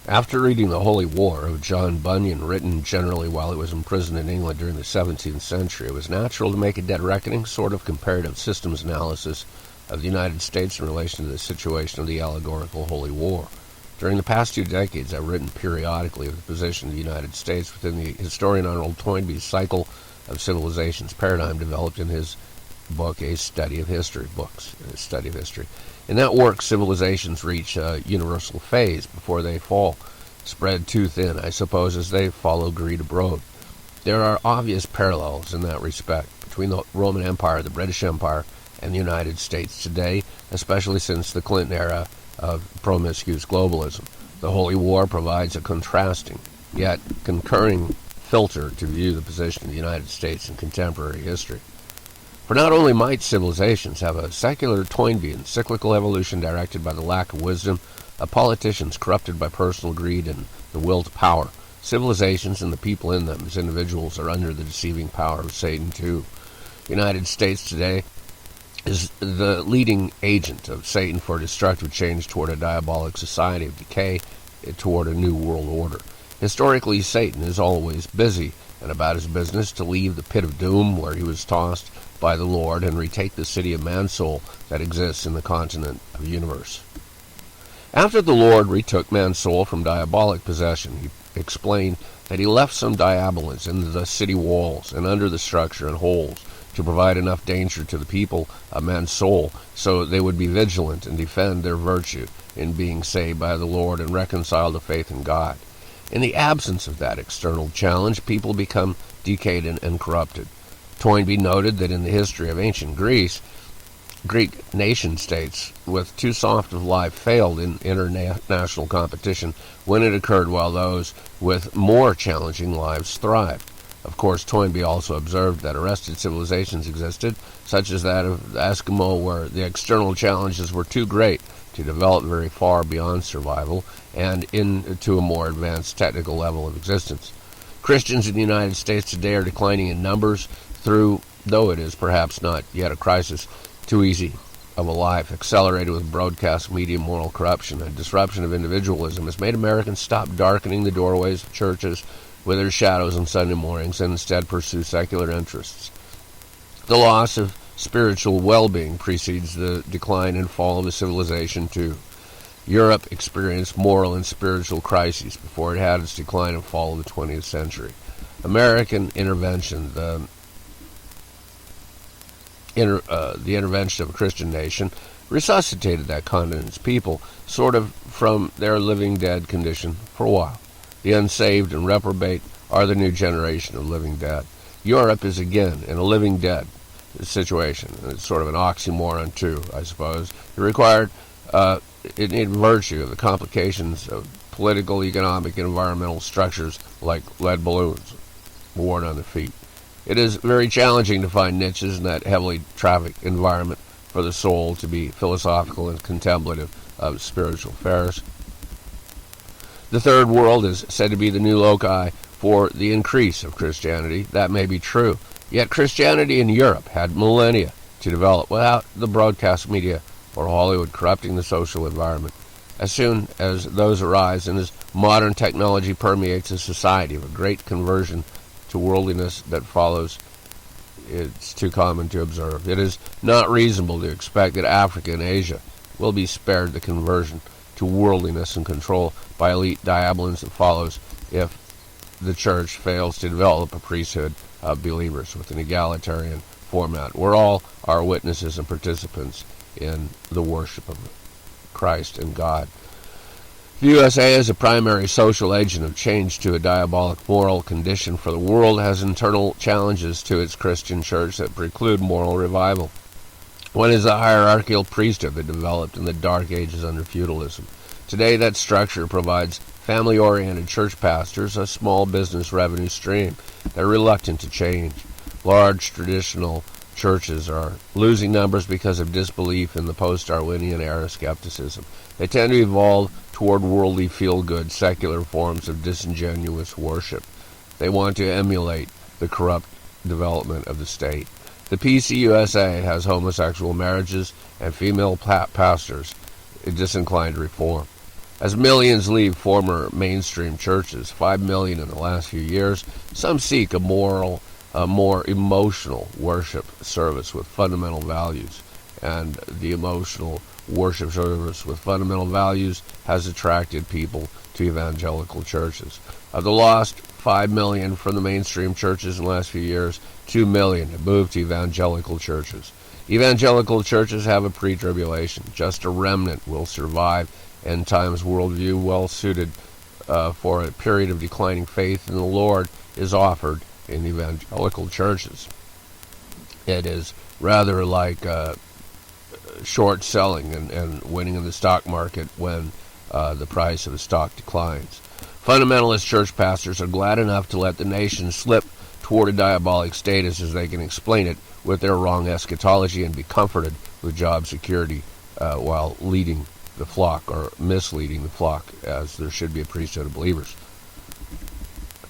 After reading The Holy War of John Bunyan, written generally while he was imprisoned in England during the 17th century, it was natural to make a dead reckoning sort of comparative systems analysis of the United States in relation to the situation of the allegorical Holy War. During the past 2 decades, I've written periodically of the position of the United States within the historian Arnold Toynbee's cycle of civilizations paradigm developed in his book, A Study of History. In that work, civilizations reach a universal phase before they fall, spread too thin, I suppose, as they follow greed abroad. There are obvious parallels in that respect between the Roman Empire, the British Empire, and the United States today, especially since the Clinton era of promiscuous globalism. The Holy War provides a contrasting, yet concurring filter to view the position of the United States in contemporary history. For not only might civilizations have a secular Toynbean cyclical evolution directed by the lack of wisdom of politicians corrupted by personal greed and the will to power, civilizations and the people in them as individuals are under the deceiving power of Satan too. The United States today is the leading agent of Satan for destructive change toward a diabolic society of decay, toward a new world order. Historically, Satan is always busy and about his business to leave the pit of doom where he was tossed by the Lord and retake the city of man's-soul that exists in the continent of the universe. After the Lord retook man's soul from diabolic possession, he explained that he left some Diabolans in the city walls and under the structure and holes to provide enough danger to the people of man's soul so they would be vigilant and defend their virtue in being saved by the Lord and reconciled to faith in God. In the absence of that external challenge, people become decayed and corrupted. Toynbee noted that in the history of ancient Greece, Greek nation-states with too soft of life failed in international competition when it occurred while those with more challenging lives thrived. Of course, Toynbee also observed that arrested civilizations existed, such as that of the Eskimo, where the external challenges were too great to develop very far beyond survival and into a more advanced technical level of existence. Christians in the United States today are declining in numbers though it is perhaps not yet a crisis too easy of a life, accelerated with broadcast media moral corruption and disruption of individualism, has made Americans stop darkening the doorways of churches with their shadows on Sunday mornings and instead pursue secular interests. The loss of spiritual well-being precedes the decline and fall of a civilization too. Europe experienced moral and spiritual crises before it had its decline and fall of the 20th century. American intervention, the intervention of a Christian nation, resuscitated that continent's people sort of from their living dead condition for a while. The unsaved and reprobate are the new generation of living dead. Europe is again in a living dead situation. It's sort of an oxymoron too, I suppose. It needed virtue of the complications of political, economic, and environmental structures like lead balloons worn on the feet. It is very challenging to find niches in that heavily trafficked environment for the soul to be philosophical and contemplative of spiritual affairs. The third world is said to be the new loci for the increase of Christianity. That may be true. Yet Christianity in Europe had millennia to develop without the broadcast media or Hollywood corrupting the social environment. As soon as those arise and as modern technology permeates a society of a great conversion to worldliness that follows, it's too common to observe. It is not reasonable to expect that Africa and Asia will be spared the conversion to worldliness and control by elite Diabolans that follows if the church fails to develop a priesthood of believers with an egalitarian format where all are witnesses and participants in the worship of Christ and God. The USA, as a primary social agent of change to a diabolic moral condition for the world, has internal challenges to its Christian church that preclude moral revival. One is the hierarchical priesthood that developed in the Dark Ages under feudalism. Today, that structure provides family-oriented church pastors a small business revenue stream. They're reluctant to change. Large traditional churches are losing numbers because of disbelief in the post-Darwinian era skepticism. They tend to evolve toward worldly feel-good secular forms of disingenuous worship. They want to emulate the corrupt development of the state. The PCUSA has homosexual marriages and female pastors disinclined to reform. As millions leave former mainstream churches, 5 million in the last few years, some seek a more emotional worship service with fundamental values. And the emotional worship service with fundamental values has attracted people to evangelical churches. Of the lost 5 million from the mainstream churches in the last few years, 2 million have moved to evangelical churches. Evangelical churches have a pre-tribulation. Just a remnant will survive. End times worldview, well suited for a period of declining faith in the Lord, is offered in evangelical churches. It is rather like short selling and winning in the stock market when the price of a stock declines. Fundamentalist church pastors are glad enough to let the nation slip toward a diabolic status as they can explain it with their wrong eschatology and be comforted with job security while leading the flock, or misleading the flock, as there should be a priesthood of believers.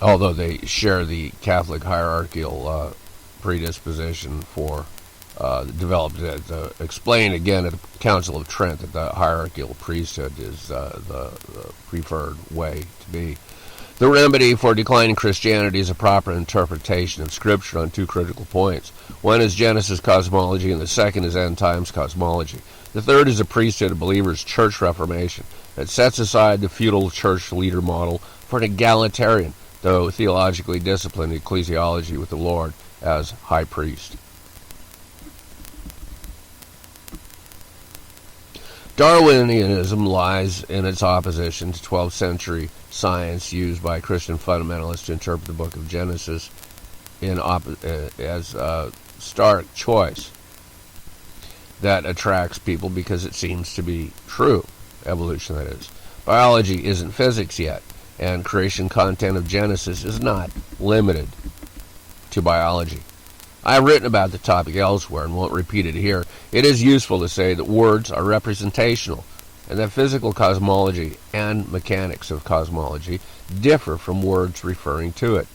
Although they share the Catholic hierarchical predisposition for developed, explained again at the Council of Trent that the hierarchical priesthood is the preferred way to be. The remedy for declining Christianity is a proper interpretation of Scripture on two critical points. One is Genesis cosmology, and the second is end times cosmology. The third is a priesthood of believers' church reformation that sets aside the feudal church leader model for an egalitarian, though theologically disciplined ecclesiology with the Lord as high priest. Darwinianism lies in its opposition to 12th century science used by Christian fundamentalists to interpret the book of Genesis as a stark choice that attracts people because it seems to be true. Evolution, that is. Biology isn't physics yet, and creation content of Genesis is not limited to biology. I have written about the topic elsewhere and won't repeat it here. It is useful to say that words are representational and that physical cosmology and mechanics of cosmology differ from words referring to it.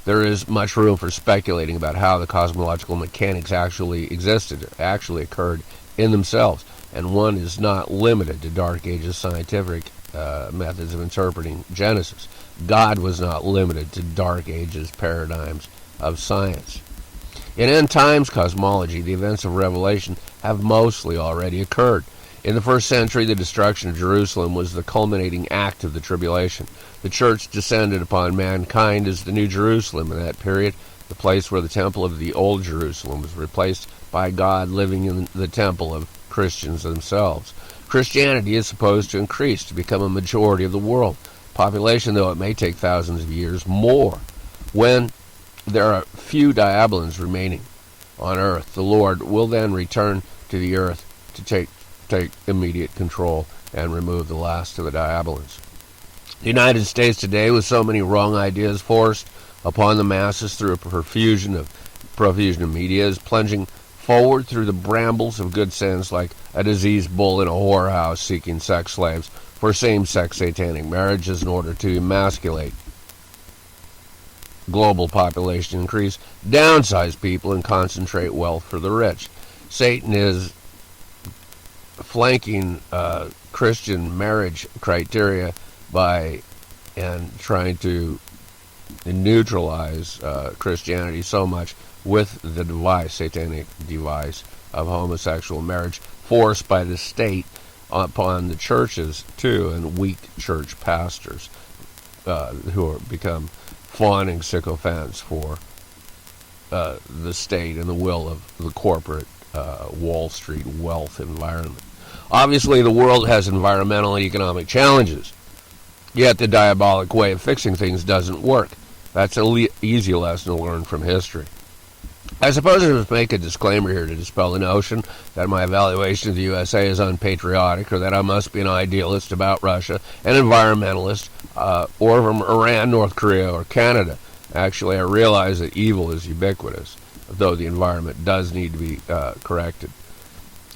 There is much room for speculating about how the cosmological mechanics actually occurred in themselves, and one is not limited to Dark Ages scientific methods of interpreting Genesis. God was not limited to Dark Ages paradigms of science. In end times cosmology, the events of Revelation have mostly already occurred. In the first century, the destruction of Jerusalem was the culminating act of the tribulation. The church descended upon mankind as the New Jerusalem in that period, the place where the temple of the old Jerusalem was replaced by God living in the temple of Christians themselves. Christianity is supposed to increase to become a majority of the world population, though it may take thousands of years more. When there are few Diabolans remaining on earth, the Lord will then return to the earth to take immediate control and remove the last of the Diabolans. The United States today, with so many wrong ideas forced upon the masses through a profusion of media, is plunging forward through the brambles of good sense like a diseased bull in a whorehouse seeking sex slaves for same-sex satanic marriages in order to emasculate global population increase, downsize people, and concentrate wealth for the rich. Satan is flanking Christian marriage criteria and trying to neutralize Christianity so much with the satanic device of homosexual marriage, forced by the state upon the churches too, and weak church pastors who are become fawning sycophants for the state and the will of the corporate Wall Street wealth environment. Obviously, the world has environmental and economic challenges, yet the diabolic way of fixing things doesn't work. That's an easy lesson to learn from history. I suppose I must make a disclaimer here to dispel the notion that my evaluation of the USA is unpatriotic, or that I must be an idealist about Russia, an environmentalist, or from Iran, North Korea, or Canada. Actually, I realize that evil is ubiquitous, though the environment does need to be corrected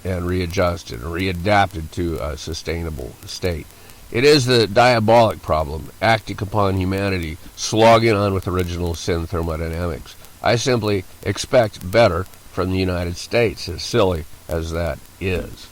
and readjusted and readapted to a sustainable state. It is the diabolic problem, acting upon humanity, slogging on with original sin thermodynamics. I simply expect better from the United States, as silly as that is.